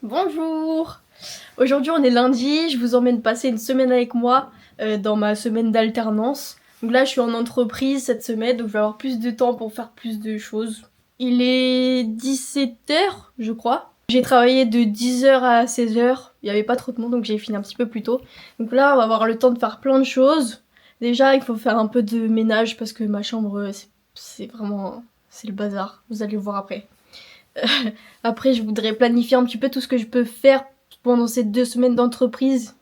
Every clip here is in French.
Bonjour! Aujourd'hui on est lundi, je vous emmène passer une semaine avec moi dans ma semaine d'alternance. Donc là je suis en entreprise cette semaine, donc je vais avoir plus de temps pour faire plus de choses. Il est 17h je crois. J'ai travaillé de 10h à 16h, il n'y avait pas trop de monde donc j'ai fini un petit peu plus tôt. Donc là on va avoir le temps de faire plein de choses. Déjà il faut faire un peu de ménage parce que ma chambre c'est vraiment... c'est le bazar, vous allez le voir après. Après, je voudrais planifier un petit peu tout ce que je peux faire pendant ces 2 semaines d'entreprise.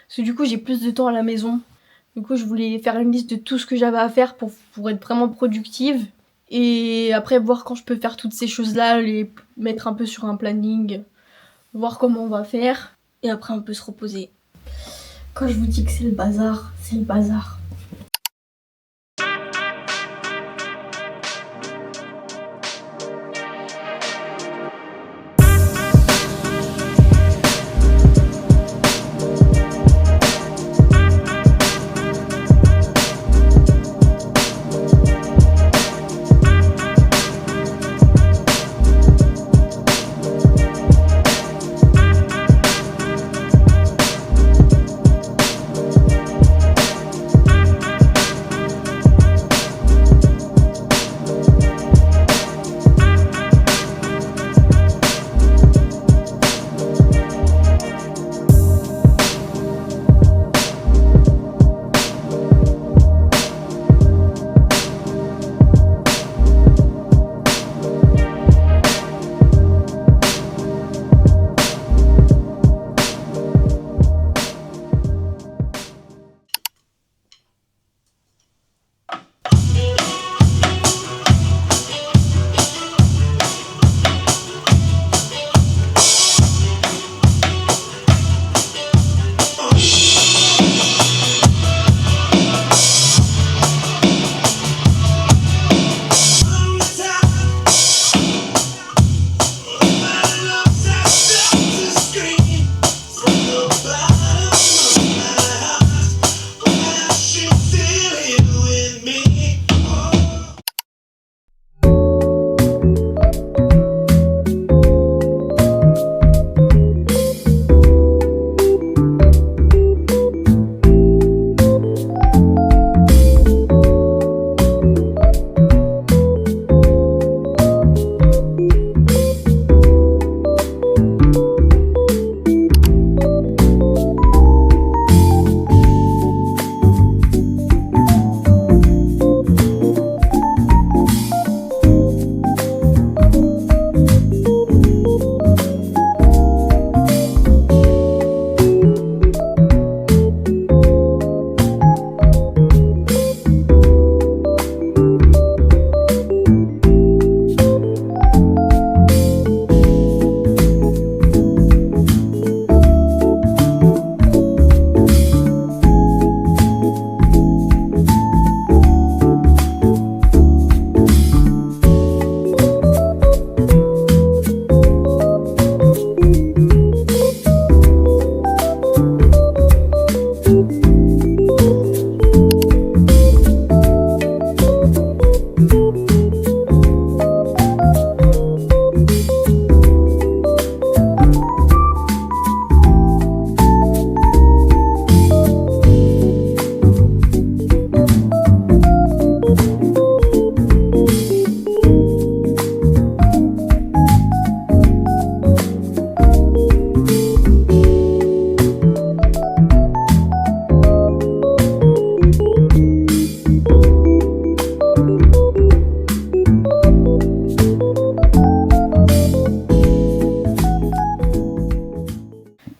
Parce que du coup, j'ai plus de temps à la maison. Du coup, je voulais faire une liste de tout ce que j'avais à faire pour être vraiment productive. Et après, voir quand je peux faire toutes ces choses-là, les mettre un peu sur un planning, voir comment on va faire. Et après, on peut se reposer. Quand je vous dis que c'est le bazar, c'est le bazar.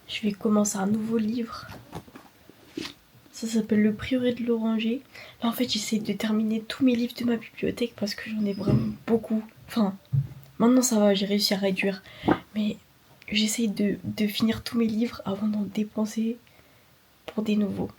Je vais commencer un nouveau livre. Ça s'appelle Le Prieuré de l'Oranger. Là en fait j'essaie de terminer tous mes livres de ma bibliothèque parce que j'en ai vraiment beaucoup. Enfin, maintenant ça va, j'ai réussi à réduire. Mais j'essaie de finir tous mes livres avant d'en dépenser pour des nouveaux.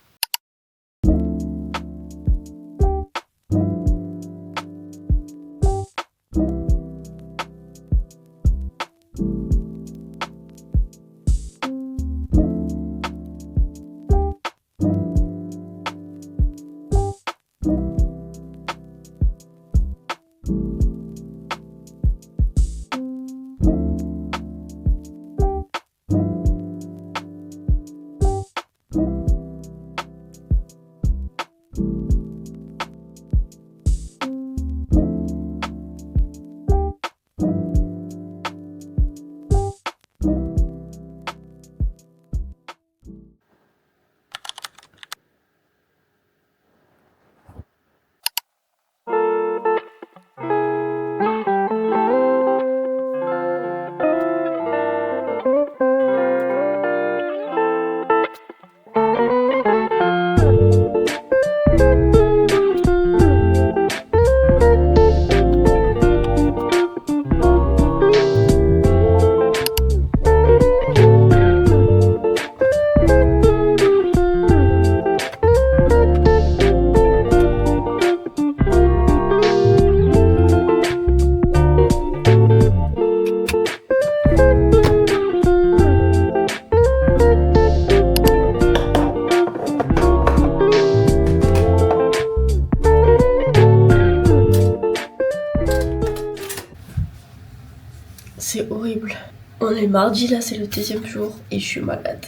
C'est horrible. On est mardi là, c'est le 10e jour et je suis malade.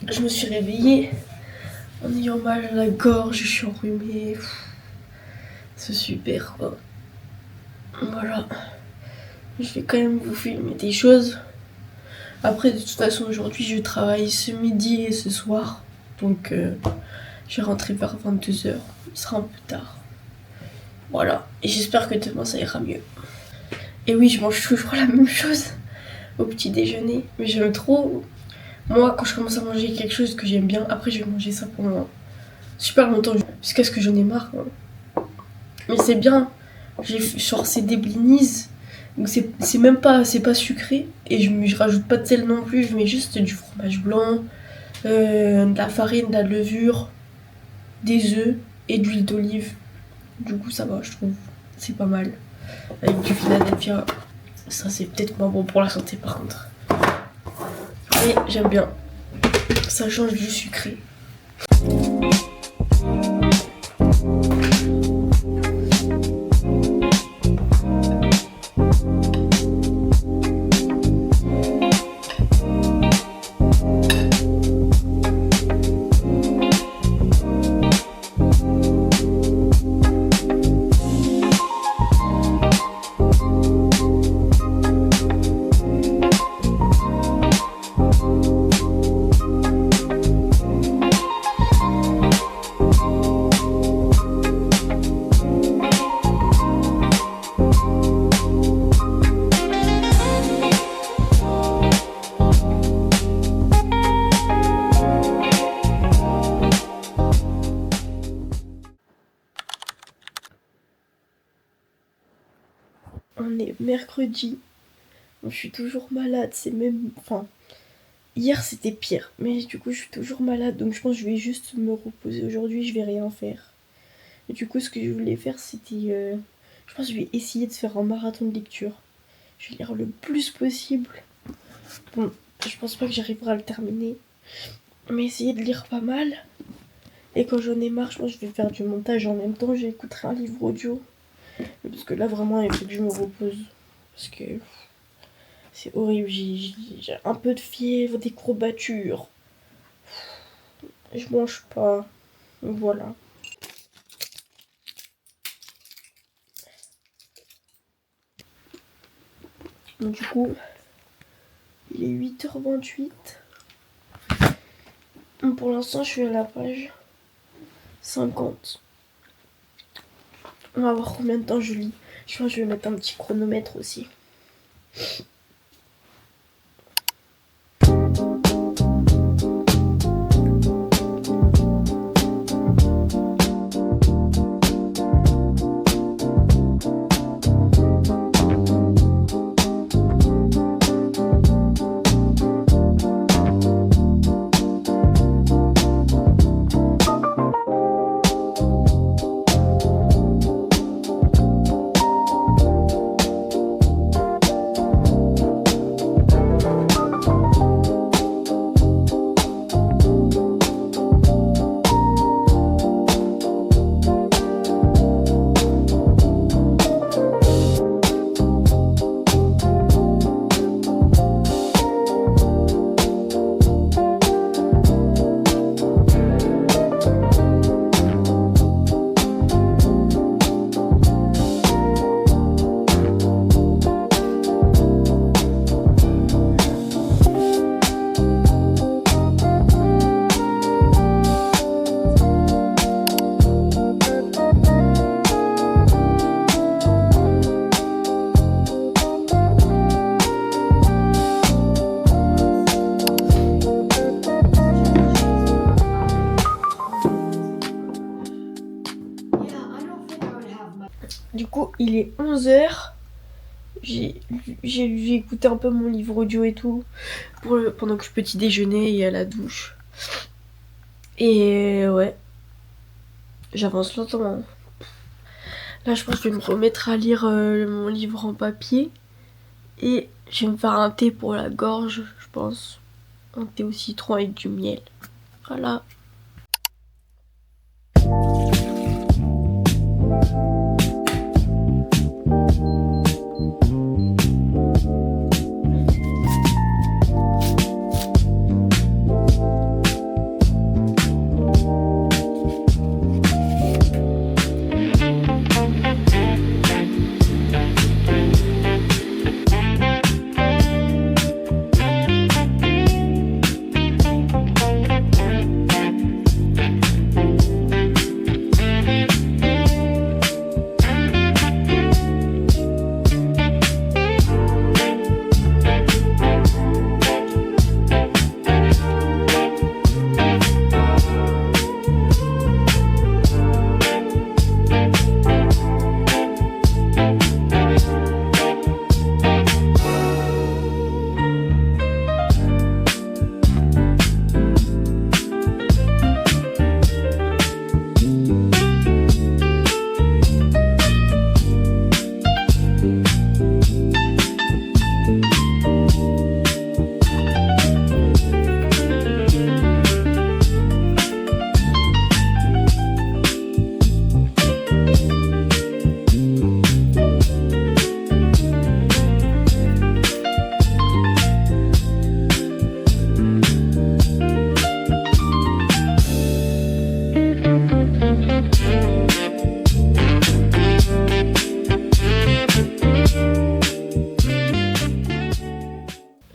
Je me suis réveillée en ayant mal à la gorge, je suis enrhumée. C'est super quoi. Voilà. Je vais quand même vous filmer des choses. Après de toute façon aujourd'hui je travaille ce midi et ce soir. Donc je vais rentrer vers 22h. Il sera un peu tard. Voilà. Et j'espère que demain ça ira mieux. Et oui, je mange toujours la même chose au petit déjeuner. Mais j'aime trop. Moi, quand je commence à manger quelque chose que j'aime bien, après je vais manger ça pendant super longtemps. Jusqu'à ce que j'en ai marre. Mais c'est bien. Genre, c'est des blinis. Donc c'est même pas, c'est pas sucré. Et je rajoute pas de sel non plus. Je mets juste du fromage blanc, de la farine, de la levure, des œufs et de l'huile d'olive. Du coup, ça va, je trouve. C'est pas mal. Avec du Philadelphia. Ça, c'est peut-être pas bon pour la santé par contre. Mais j'aime bien. Ça change du sucré. On est mercredi. Je suis toujours malade. C'est même. Enfin, hier c'était pire. Mais du coup, je suis toujours malade. Donc je pense que je vais juste me reposer aujourd'hui. Je vais rien faire. Et du coup, ce que je voulais faire, c'était. Je pense que je vais essayer de faire un marathon de lecture. Je vais lire le plus possible. Bon, je pense pas que j'arriverai à le terminer. Mais essayer de lire pas mal. Et quand j'en ai marre, je pense que je vais faire du montage en même temps. J'écouterai un livre audio. Parce que là, vraiment, il faut que je me repose. Parce que c'est horrible. J'ai un peu de fièvre, des courbatures. Je mange pas. Donc voilà. Donc, du coup, il est 8h28. Pour l'instant, je suis à la page 50. On va voir combien de temps je lis. Je pense que je vais mettre un petit chronomètre aussi. Du coup, il est 11h. J'ai écouté un peu mon livre audio et tout pendant que je petit déjeuner et à la douche. Et ouais, j'avance lentement. Là, je pense que je vais me remettre à lire mon livre en papier. Et Je vais me faire un thé pour la gorge, je pense. Un thé au citron avec du miel. Voilà.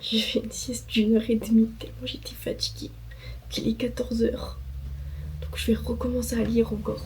J'ai fait une sieste d'1h30 tellement j'étais fatiguée. Il est 14h. Donc je vais recommencer à lire encore.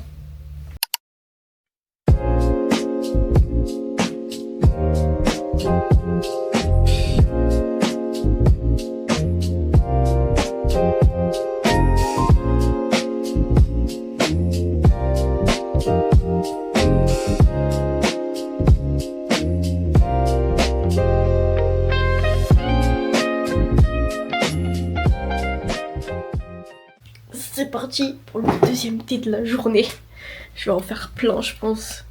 C'est parti pour le deuxième thé de la journée. Je vais en faire plein, je pense.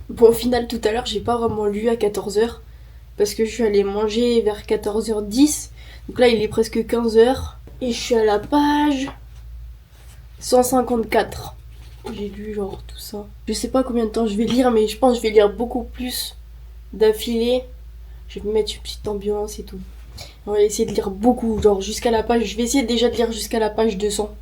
Bon, au final, tout à l'heure, j'ai pas vraiment lu à 14h. Parce que je suis allée manger vers 14h10. Donc là, il est presque 15h. Et je suis à la page 154. J'ai lu genre tout ça. Je sais pas combien de temps je vais lire, mais je pense que je vais lire beaucoup plus d'affilée. Je vais me mettre une petite ambiance et tout. On va essayer de lire beaucoup, genre jusqu'à la page... Je vais essayer déjà de lire jusqu'à la page 200.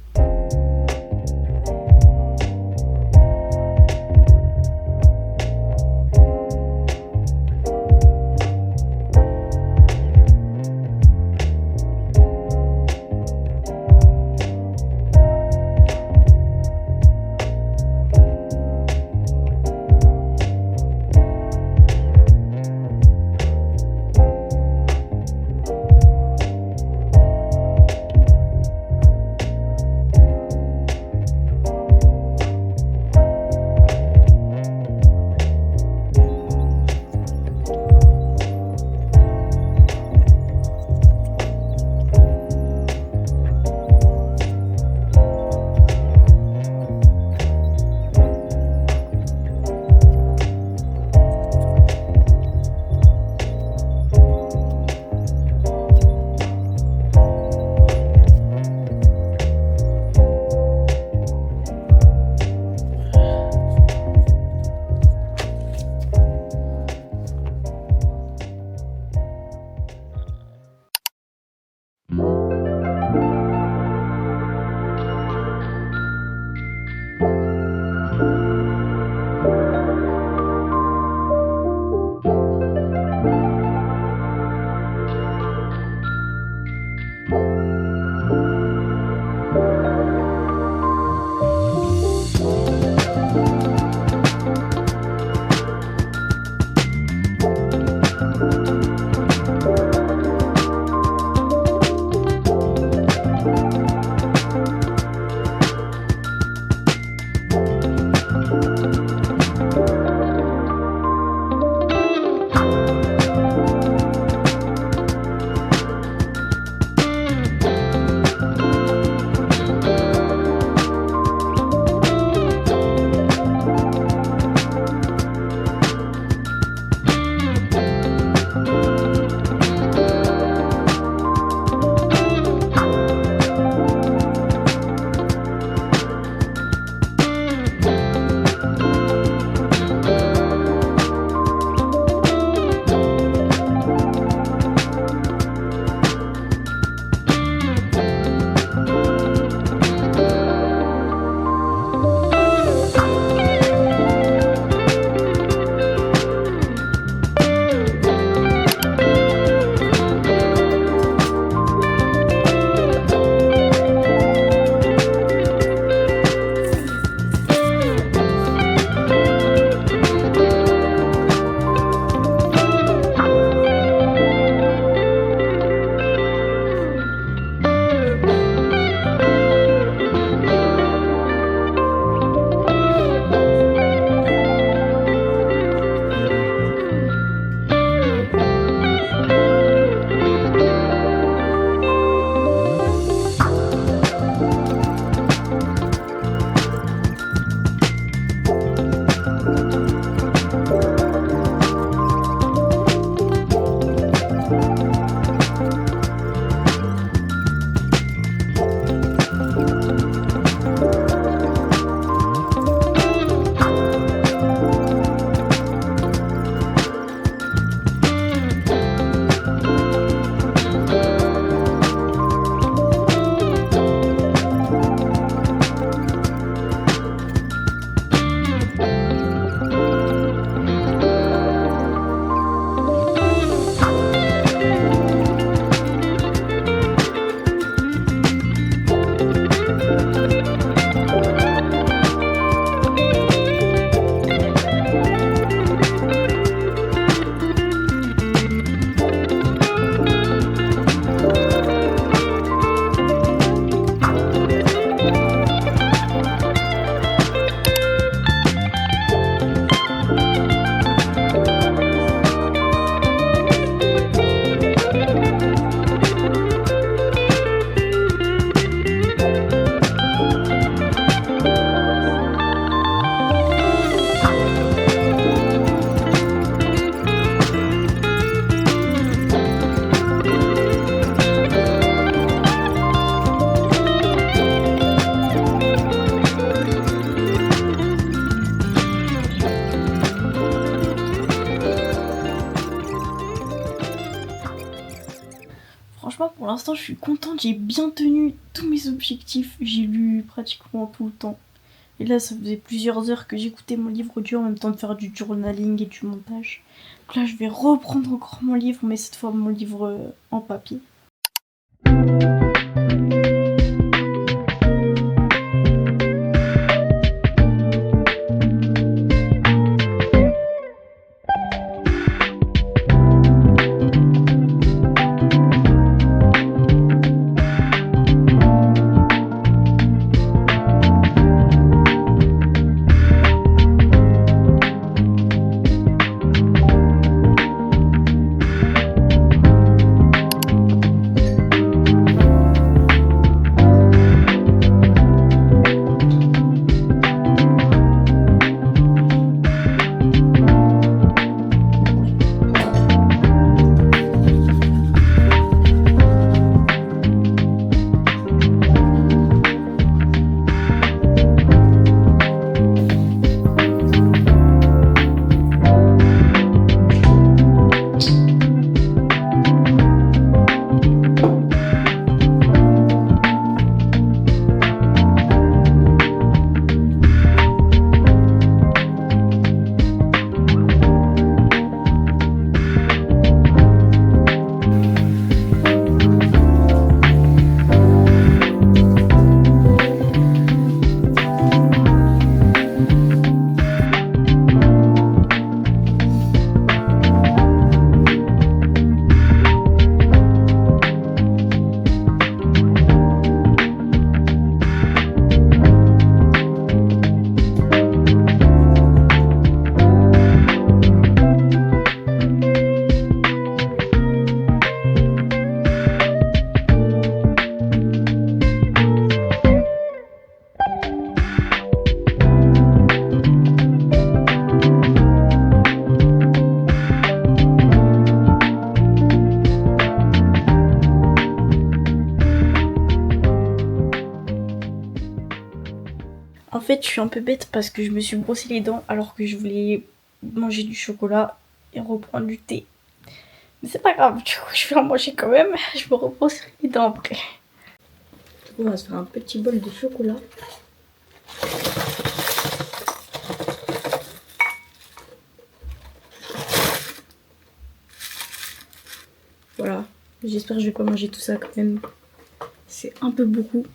franchement, pour l'instant, je suis contente. J'ai bien tenu tous mes objectifs. J'ai lu pratiquement tout le temps. Et là, ça faisait plusieurs heures que j'écoutais mon livre audio en même temps de faire du journaling et du montage. Donc là, je vais reprendre encore mon livre, mais cette fois mon livre en papier. En fait, je suis un peu bête parce que je me suis brossé les dents alors que je voulais manger du chocolat et reprendre du thé. Mais c'est pas grave, du coup, je vais en manger quand même. Je me rebrosserai les dents après. On va se faire un petit bol de chocolat. Voilà, j'espère que je vais pas manger tout ça quand même. C'est un peu beaucoup.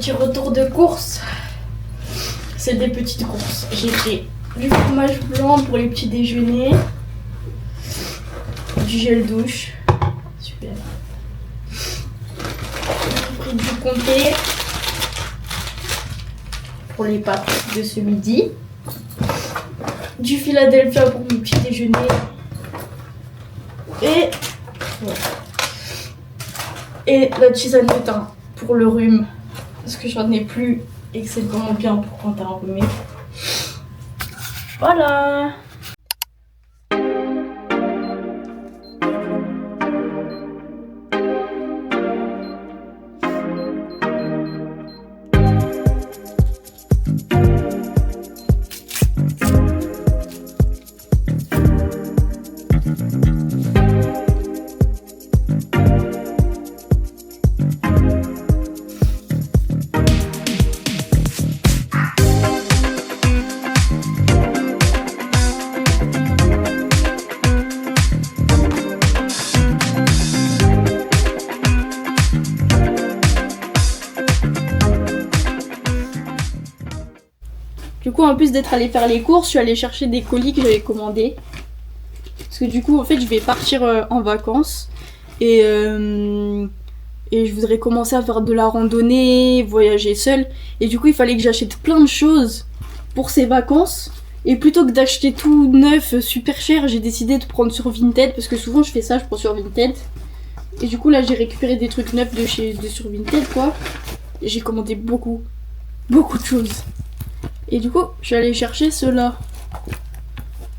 petit retour de course. C'est des petites courses. J'ai pris du fromage blanc pour les petits déjeuners. Du gel douche. Super. J'ai pris du comté pour les pâtes de ce midi. Du Philadelphia pour mon petit déjeuner. Et voilà. Et la tisane de thym pour le rhume. Parce que j'en ai plus et que c'est vraiment bien pour quand t'as un rhume. Voilà. Du coup, en plus d'être allée faire les courses, je suis allée chercher des colis que j'avais commandés. Parce que du coup, en fait, je vais partir en vacances. Et je voudrais commencer à faire de la randonnée, voyager seule. Et du coup, il fallait que j'achète plein de choses pour ces vacances. Et plutôt que d'acheter tout neuf, super cher, j'ai décidé de prendre sur Vinted. Parce que souvent, je fais ça, je prends sur Vinted. Et du coup, là, j'ai récupéré des trucs neufs de sur Vinted, quoi. Et j'ai commandé beaucoup de choses. Et du coup, je suis allée chercher ceux-là.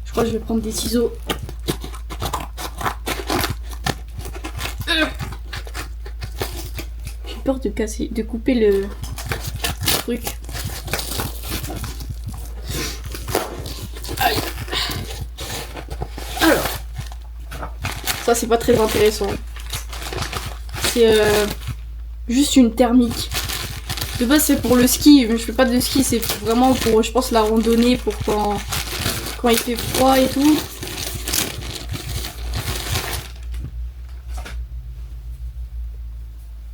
Je crois que je vais prendre des ciseaux. J'ai peur de couper le truc. Aïe. Alors, ça c'est pas très intéressant. C'est juste une thermique. De base c'est pour le ski, mais je fais pas de ski, c'est vraiment pour, je pense, la randonnée, pour quand il fait froid et tout.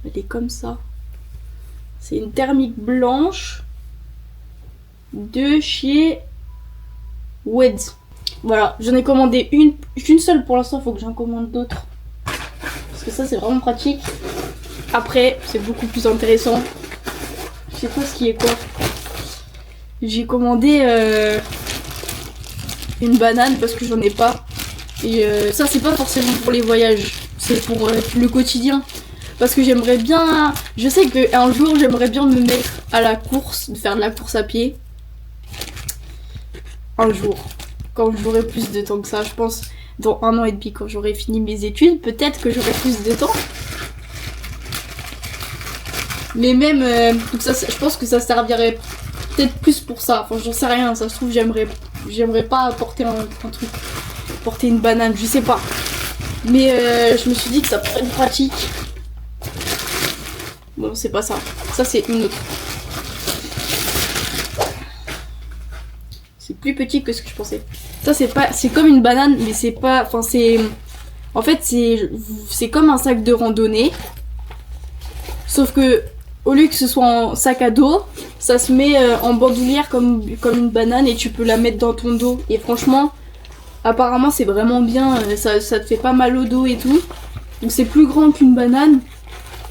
Elle est comme ça. C'est une thermique blanche de chez Weds. Voilà, j'en ai commandé qu'une seule pour l'instant, il faut que j'en commande d'autres. Parce que ça c'est vraiment pratique. Après, c'est beaucoup plus intéressant. Je sais pas ce qui est quoi. J'ai commandé une banane parce que j'en ai pas. Et ça c'est pas forcément pour les voyages, c'est pour le quotidien. Parce que j'aimerais bien... Je sais qu'un jour j'aimerais bien me mettre à la course, de faire de la course à pied. Un jour. Quand j'aurai plus de temps que ça, je pense dans 1 an et demi, quand j'aurai fini mes études, peut-être que j'aurai plus de temps. Mais même, donc ça, je pense que ça servirait peut-être plus pour ça. Enfin, j'en sais rien, ça se trouve, j'aimerais pas porter un truc, porter une banane, je sais pas. Mais je me suis dit que ça pourrait être pratique. Bon, c'est pas ça. Ça, c'est une autre. C'est plus petit que ce que je pensais. Ça, c'est comme une banane, mais c'est pas... Enfin, c'est... En fait, c'est comme un sac de randonnée. Sauf que... Au lieu que ce soit en sac à dos, ça se met en bandoulière comme une banane et tu peux la mettre dans ton dos. Et franchement, apparemment c'est vraiment bien, ça te fait pas mal au dos et tout. Donc c'est plus grand qu'une banane.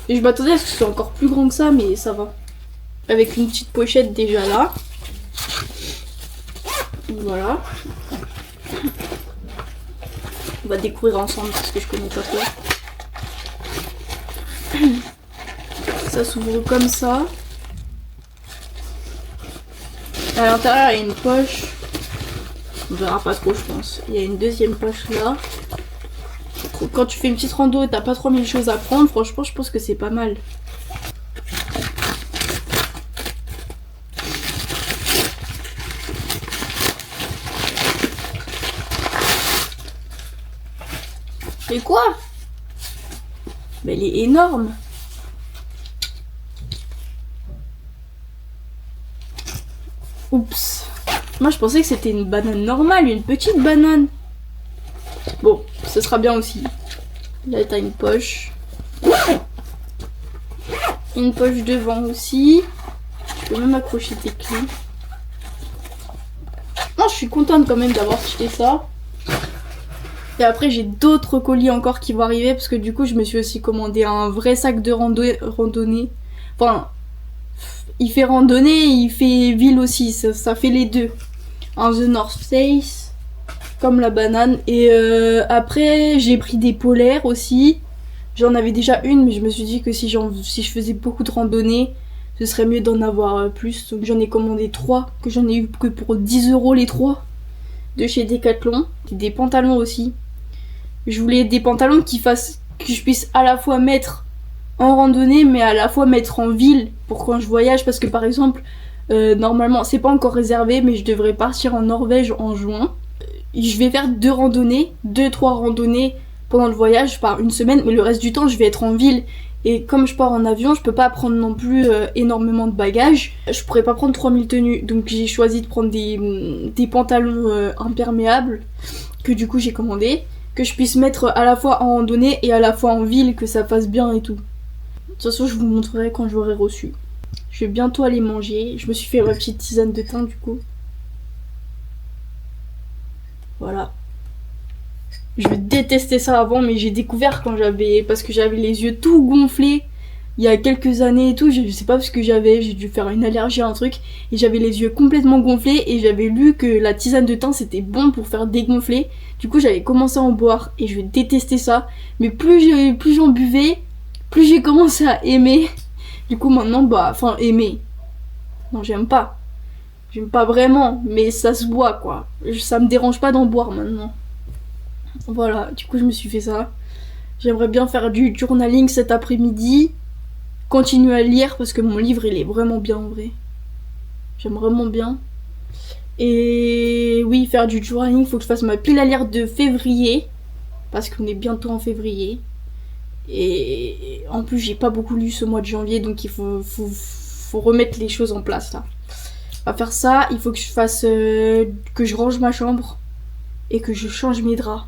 Et je m'attendais à ce que ce soit encore plus grand que ça, mais ça va. Avec une petite pochette déjà là. Voilà. On va découvrir ensemble parce que je connais pas trop. Ça s'ouvre comme ça. À l'intérieur, il y a une poche. On verra pas trop, je pense. Il y a une deuxième poche là. Quand tu fais une petite rando et t'as pas trop mille choses à prendre, franchement, je pense que c'est pas mal. Et quoi? Mais elle est énorme. Oups. Moi je pensais que c'était une banane normale, une petite banane. Bon, ce sera bien aussi. Là t'as une poche. Une poche devant aussi. Je peux même accrocher tes clés. Non, je suis contente quand même d'avoir acheté ça. Et après, j'ai d'autres colis encore qui vont arriver parce que du coup, je me suis aussi commandé un vrai sac de randonnée. Enfin, il fait randonnée et il fait ville aussi, ça fait les deux. Un The North Face, comme la banane. Et après, j'ai pris des polaires aussi. J'en avais déjà une, mais je me suis dit que si je faisais beaucoup de randonnées, ce serait mieux d'en avoir plus. Donc j'en ai commandé 3, que j'en ai eu que pour 10 € les 3, de chez Decathlon. Des pantalons aussi. Je voulais des pantalons que je puisse à la fois mettre en randonnée, mais à la fois mettre en ville pour quand je voyage. Parce que par exemple, normalement, c'est pas encore réservé, mais je devrais partir en Norvège en juin. Je vais faire 2-3 randonnées pendant le voyage par une semaine, mais le reste du temps, je vais être en ville. Et comme je pars en avion, je peux pas prendre non plus énormément de bagages. Je pourrais pas prendre 3000 tenues, donc j'ai choisi de prendre des pantalons imperméables que du coup j'ai commandé, que je puisse mettre à la fois en randonnée et à la fois en ville, que ça fasse bien et tout. De toute façon, je vous montrerai quand j'aurai reçu. Je vais bientôt aller manger. Je me suis fait ma petite tisane de thym du coup. Voilà. Je détestais ça avant, mais j'ai découvert parce que j'avais les yeux tout gonflés il y a quelques années et tout. Je sais pas ce que j'ai dû faire une allergie à un truc et j'avais les yeux complètement gonflés et j'avais lu que la tisane de thym c'était bon pour faire dégonfler. Du coup, j'avais commencé à en boire et je détestais ça. Mais plus j'en buvais, plus j'ai commencé à aimer. Du coup, maintenant, aimer. Non, j'aime pas. J'aime pas vraiment, mais ça se boit quoi. Ça me dérange pas d'en boire maintenant. Voilà, du coup je me suis fait ça. J'aimerais bien faire du journaling cet après-midi. Continuer à lire parce que mon livre il est vraiment bien en vrai. J'aime vraiment bien. Et oui, faire du journaling, faut que je fasse ma pile à lire de février. Parce qu'on est bientôt en février. Et en plus j'ai pas beaucoup lu ce mois de janvier, donc il faut remettre les choses en place là. On va faire ça, il faut que je fasse que je range ma chambre et que je change mes draps.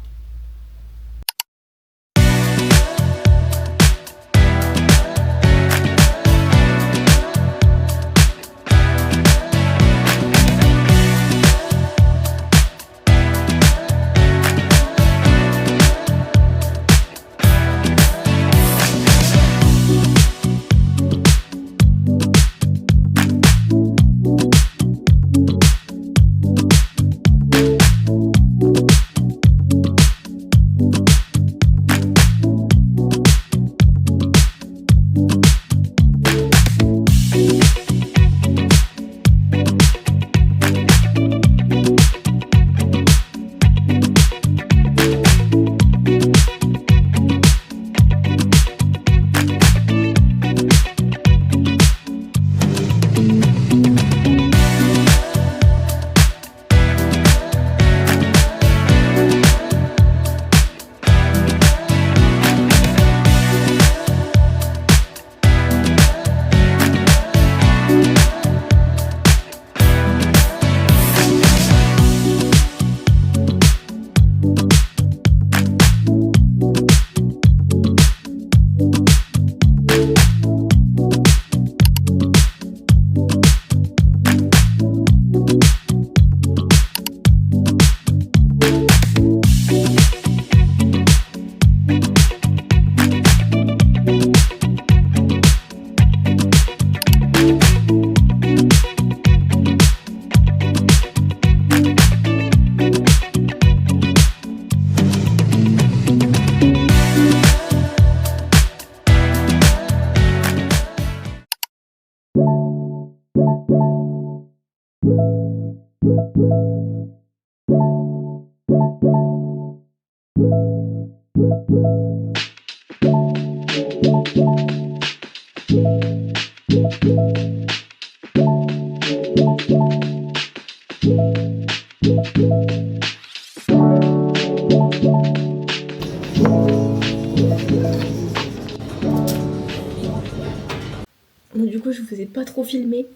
Donc, du coup, je vous ai pas trop filmé,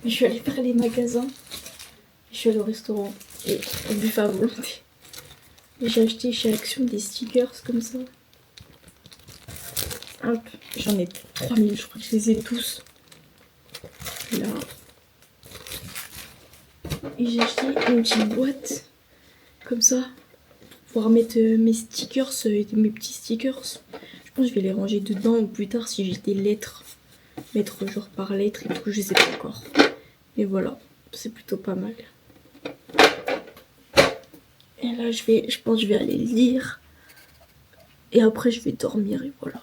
mais je suis allée faire les magasins. Je suis allée au restaurant et au buffet à volonté. Et j'ai acheté chez Action des stickers comme ça. Hop, j'en ai 3000, je crois que je les ai tous. Là. Et j'ai acheté une petite boîte comme ça pour pouvoir mettre mes stickers, mes petits stickers. Je pense que je vais les ranger dedans ou plus tard si j'ai des lettres. Mettre genre par lettre et tout, je sais pas encore. Et voilà, c'est plutôt pas mal. Et là je pense que je vais aller lire. Et après je vais dormir et voilà.